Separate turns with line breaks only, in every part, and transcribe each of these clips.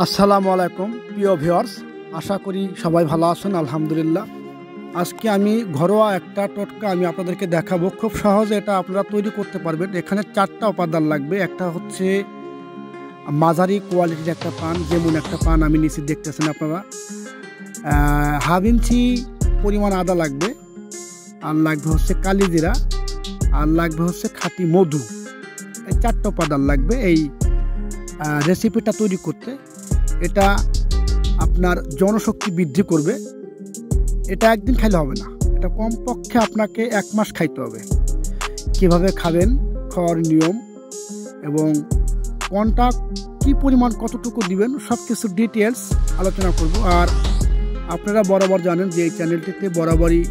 আসসালামু আলাইকুম প্রিয় ভিউয়ার্স, আশা করি সবাই ভালো আছেন। আলহামদুলিল্লাহ। আজকে আমি ঘরোয়া একটা টোটকা আমি আপনাদেরকে দেখাবো। খুব সহজে এটা আপনারা তৈরি করতে পারবেন। এখানে 4টা উপাদান লাগবে। একটা হচ্ছে মাঝারি কোয়ালিটির একটা পান, যেমন একটা পান আমি নিচে দেখতেছেন আপনারা। হাফ ইঞ্চি পরিমাণ আদা লাগবে, আর লাগবে হচ্ছে কালিজিরা, আর লাগবে হচ্ছে খাঁটি মধু। এই 4টা উপাদান লাগবে এই রেসিপিটা তৈরি করতে। এটা আপনার জনশক্তি বৃদ্ধি করবে। এটা একদিন খাইলে হবে না, এটা কমপক্ষে আপনাকে 1 মাস খাইতে হবে। কিভাবে খাবেন, খাওয়ার নিয়ম এবং কোনটা কী পরিমাণ কতটুকু দিবেন সব কিছু ডিটেলস আলোচনা করব। আর আপনারা বরাবর জানেন যে এই চ্যানেলটিতে বরাবরই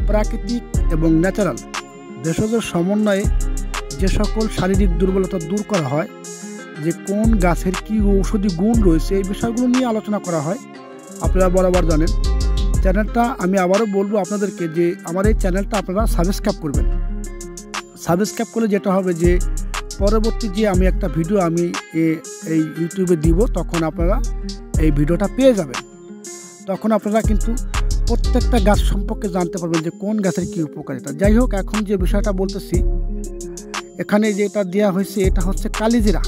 প্রাকৃতিক এবং ন্যাচারাল ভেষজ সমন্বয়ে যে সকল শারীরিক দুর্বলতা দূর করা হয়, যে কোন গাছের কি ঔষধি গুণ রয়েছে, এই বিষয়গুলো নিয়ে আলোচনা করা হয়। আপনারা বরাবর জানেন। চ্যানেলটা আমি আবারও বলবো আপনাদেরকে যে আমার এই চ্যানেলটা আপনারা সাবস্ক্রাইব করবেন। সাবস্ক্রাইব করলে যেটা হবে যে পরবর্তী যে আমি একটা ভিডিও আমি এই ইউটিউবে দিব, তখন আপনারা এই ভিডিওটা পেয়ে যাবেন। তখন আপনারা কিন্তু প্রত্যেকটা গাছ সম্পর্কে জানতে পারবেন যে কোন গাছের কী উপকারিতা। যাই হোক, এখন যে বিষয়টা বলতেছি, এখানে যেটা দেওয়া হয়েছে এটা হচ্ছে কালিজিরা।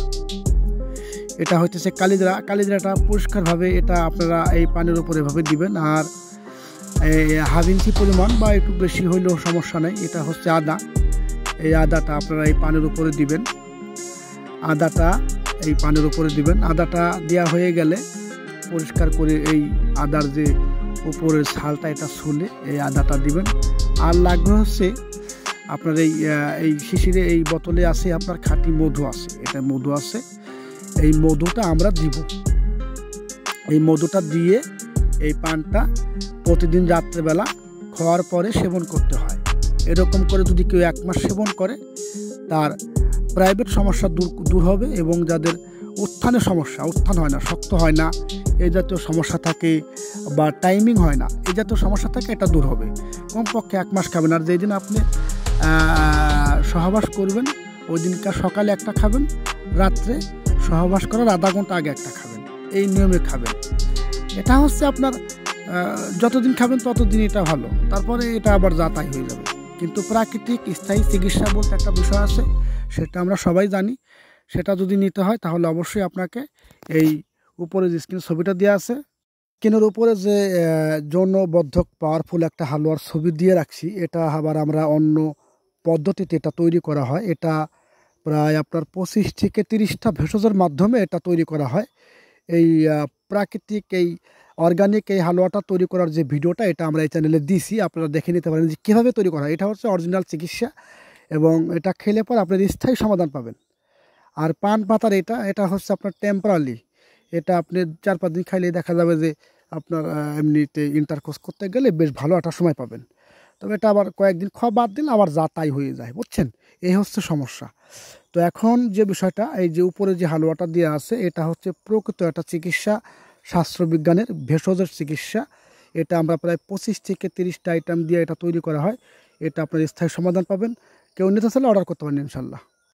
এটা হইতেছে কালিজিরা। কালিজিরাটা পরিষ্কারভাবে এটা আপনারা এই পানের উপর এভাবে দিবেন। আর হাফ ইঞ্চি পরিমাণ বা একটু বেশি হইলেও সমস্যা নেই। এটা হচ্ছে আদা। এই আদাটা আপনারা এই পানের উপরে দিবেন। আদাটা এই পানের উপরে দিবেন। আদাটা দেওয়া হয়ে গেলে পরিষ্কার করে এই আদার যে উপরের ছালটা এটা ছুলে এই আদাটা দিবেন। আর লাগবে হচ্ছে আপনার এই শিশিরে এই বোতলে আছে আপনার খাঁটি মধু আছে। এটা মধু আছে, এই মধুটা আমরা দিব। এই মধুটা দিয়ে এই পানটা প্রতিদিন রাত্রেবেলা খাওয়ার পরে সেবন করতে হয়। এরকম করে যদি কেউ 1 মাস সেবন করে, তার প্রাইভেট সমস্যা দূর হবে। এবং যাদের উত্থানের সমস্যা, উত্থান হয় না, শক্ত হয় না, এই জাতীয় সমস্যা থাকে, বা টাইমিং হয় না, এই জাতীয় সমস্যা থাকে, এটা দূর হবে। কমপক্ষে 1 মাস খাবেন। আর যেই দিন আপনি সহবাস করবেন ওই দিনকার সকালে একটা খাবেন, রাত্রে সহবাস করার আধা ঘন্টা আগে একটা খাবেন। এই নিয়মে খাবেন। এটা হচ্ছে আপনার যতদিন খাবেন ততদিন এটা ভালো, তারপরে এটা আবার যাতাই হয়ে যাবে। কিন্তু প্রাকৃতিক স্থায়ী চিকিৎসা বলতে একটা বিষয় আছে, সেটা আমরা সবাই জানি। সেটা যদি নিতে হয় তাহলে অবশ্যই আপনাকে এই উপরে যে স্ক্রিন ছবিটা দেওয়া আছে, স্ক্রিনের উপরে যে যৌনবর্ধক পাওয়ারফুল একটা হালুয়ার ছবি দিয়ে রাখছি, এটা আবার আমরা অন্য পদ্ধতিতে এটা তৈরি করা হয়। এটা প্রায় আপনার 25 থেকে 30টা ভেষজের মাধ্যমে এটা তৈরি করা হয়। এই প্রাকৃতিক এই অর্গানিক এই হালুয়াটা তৈরি করার যে ভিডিওটা, এটা আমরা এই চ্যানেলে দিছি, আপনারা দেখে নিতে পারেন যে কীভাবে তৈরি করা হয়। এটা হচ্ছে অরিজিনাল চিকিৎসা এবং এটা খেলে পর আপনার স্থায়ী সমাধান পাবেন। আর পান পাতার এটা হচ্ছে আপনার টেম্পোরারি। এটা আপনি 4-5 দিন খাইলে দেখা যাবে যে আপনার এমনিতে ইন্টারকোর্স করতে গেলে বেশ ভালো একটা সময় পাবেন। তবে এটা আবার কয়েকদিন খাওয়া বাদ দিলে আবার যাতাই হয়ে যায়, বুঝছেন? এই হচ্ছে সমস্যা। তো এখন যে বিষয়টা, এই যে উপরে যে হালুয়াটা দেওয়া আছে, এটা হচ্ছে প্রকৃত একটা চিকিৎসা, শাস্ত্রবিজ্ঞানের ভেষজের চিকিৎসা। এটা আমরা প্রায় 25 থেকে 30টা আইটেম দিয়ে এটা তৈরি করা হয়। এটা আপনার স্থায়ী সমাধান পাবেন। কেউ নিতে চাইলে অর্ডার করতে পারেন ইনশাল্লাহ।